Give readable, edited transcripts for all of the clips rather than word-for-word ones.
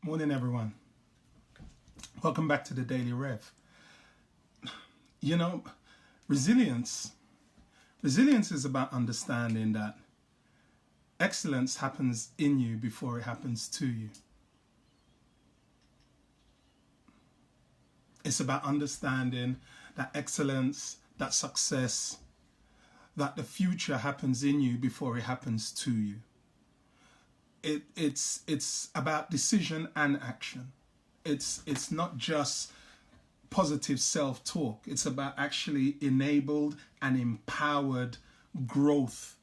Morning, everyone. Welcome back to the Daily Rev. You know, resilience. Resilience is about understanding that excellence happens in you before it happens to you. It's about understanding that excellence, that success, that the future happens in you before it happens to you. It's about decision and action. It's not just positive self-talk. It's about actually enabled and empowered growth.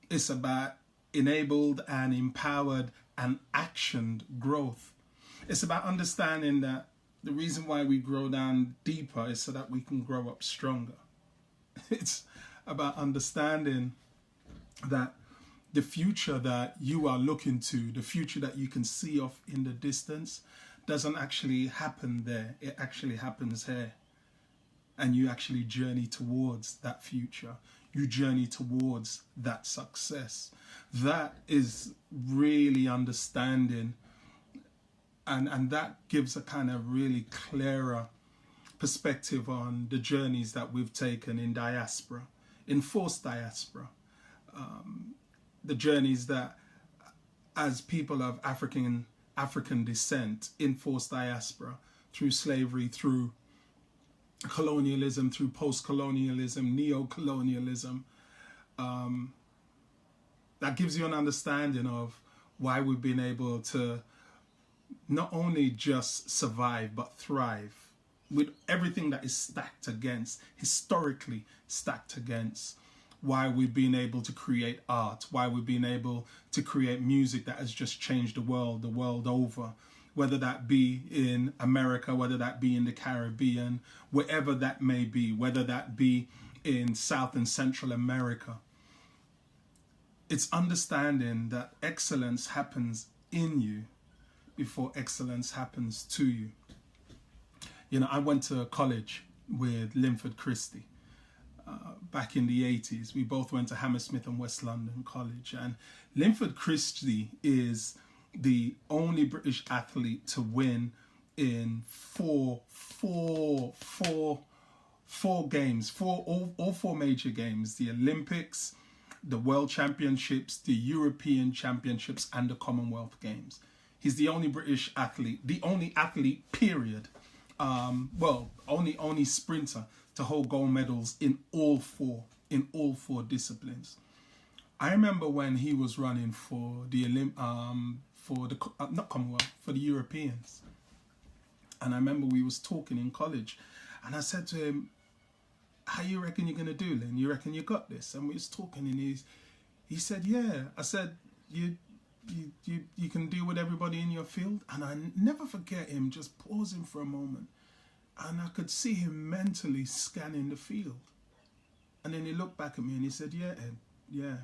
It's about enabled and empowered and actioned growth. It's about understanding that the reason why we grow down deeper is so that we can grow up stronger. It's about understanding that the future that you are looking to, the future that you can see off in the distance, doesn't actually happen there. It actually happens here. And you actually journey towards that future. You journey towards that success. That is really understanding. And that gives a kind of really clearer perspective on the journeys that we've taken in diaspora, in forced diaspora. The journeys that, as people of African descent in forced diaspora, through slavery, through colonialism, through post-colonialism, neo-colonialism, that gives you an understanding of why we've been able to not only just survive but thrive with everything that is stacked against, historically stacked against. Why we've been able to create art, why we've been able to create music that has just changed the world over, whether that be in America, whether that be in the Caribbean, wherever that may be, whether that be in South and Central America. It's understanding that excellence happens in you before excellence happens to you. You know, I went to college with Linford Christie. Back in the 80s, we both went to Hammersmith and West London College, and Linford Christie is the only British athlete to win in four games, all four major games: the Olympics, the World Championships, the European Championships, and the Commonwealth Games. He's the only British athlete, the only athlete, period. Only sprinter to hold gold medals in all four disciplines. I remember when he was running for the for the Europeans, and I remember we was talking in college, and I said to him, "How you reckon you're gonna do, Lynn? You reckon you got this?" And we was talking, and he said, "Yeah." I said, "You can do with everybody in your field." And I never forget him just pausing for a moment. And I could see him mentally scanning the field. And then he looked back at me and he said, "Yeah, Ed, yeah.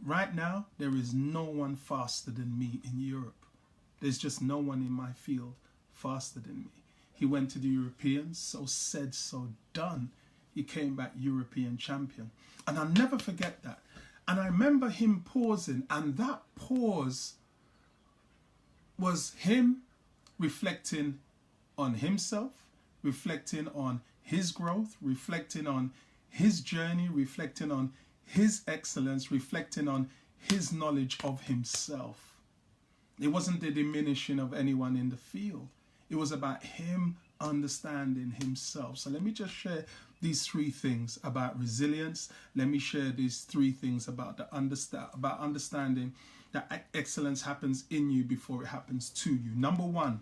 Right now, there is no one faster than me in Europe. There's just no one in my field faster than me." He went to the Europeans, so said, so done. He came back European champion. And I'll never forget that. And I remember him pausing, and that pause was him reflecting on himself, reflecting on his growth, reflecting on his journey, reflecting on his excellence, reflecting on his knowledge of himself. It wasn't the diminishing of anyone in the field. It was about him understanding himself. So let me just share these three things about resilience. Let me share these three things about understanding that excellence happens in you before it happens to you. Number one,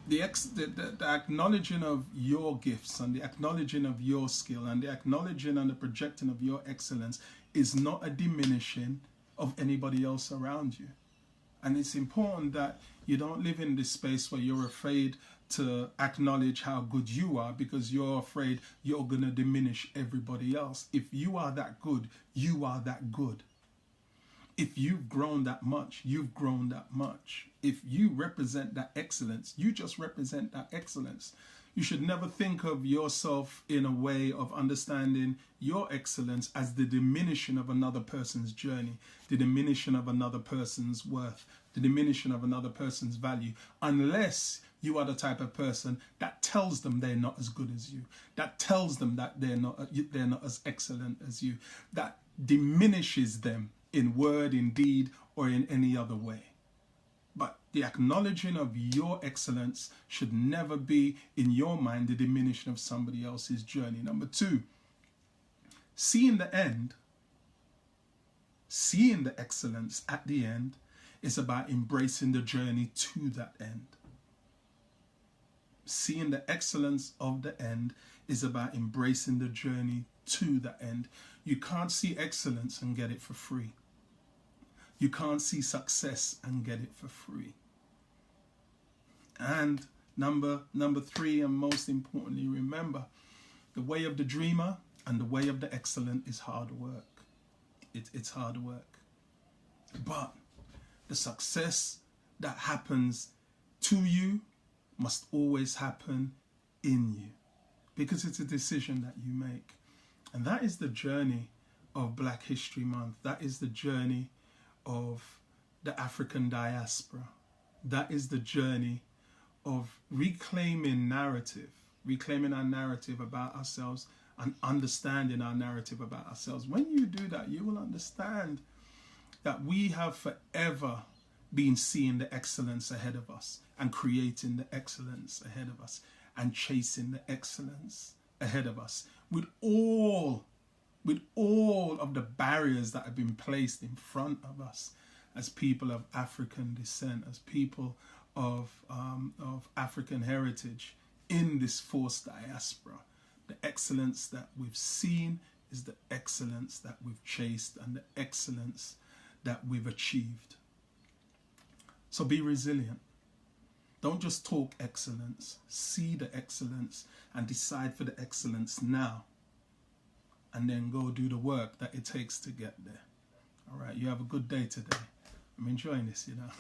the acknowledging of your gifts and the acknowledging of your skill and the acknowledging and the projecting of your excellence is not a diminishing of anybody else around you. And it's important that you don't live in this space where you're afraid to acknowledge how good you are because you're afraid you're going to diminish everybody else. If you are that good, you are that good. If you've grown that much, you've grown that much. If you represent that excellence, you just represent that excellence. You should never think of yourself in a way of understanding your excellence as the diminishing of another person's journey, the diminishing of another person's worth, the diminishing of another person's value, unless you are the type of person that tells them they're not as good as you, that tells them that they're not as excellent as you, that diminishes them in word, in deed, or in any other way. But the acknowledging of your excellence should never be, in your mind, the diminishing of somebody else's journey. Number two, seeing the end, seeing the excellence at the end, is about embracing the journey to that end. Seeing the excellence of the end is about embracing the journey to the end. You can't see excellence and get it for free. You can't see success and get it for free. And number three, and most importantly, remember, the way of the dreamer and the way of the excellent is hard work. It's hard work. But the success that happens to you must always happen in you, because it's a decision that you make. And that is the journey of Black History Month. That is the journey of the African diaspora. That is the journey of reclaiming our narrative about ourselves and understanding our narrative about ourselves. When you do that, you will understand that we have forever been seeing the excellence ahead of us and creating the excellence ahead of us and chasing the excellence ahead of us with all of the barriers that have been placed in front of us as people of African descent, as people of African heritage in this forced diaspora. The excellence that we've seen is the excellence that we've chased and the excellence that we've achieved. So be resilient. Don't just talk excellence. See the excellence and decide for the excellence now. And then go do the work that it takes to get there. All right, you have a good day today. I'm enjoying this, you know.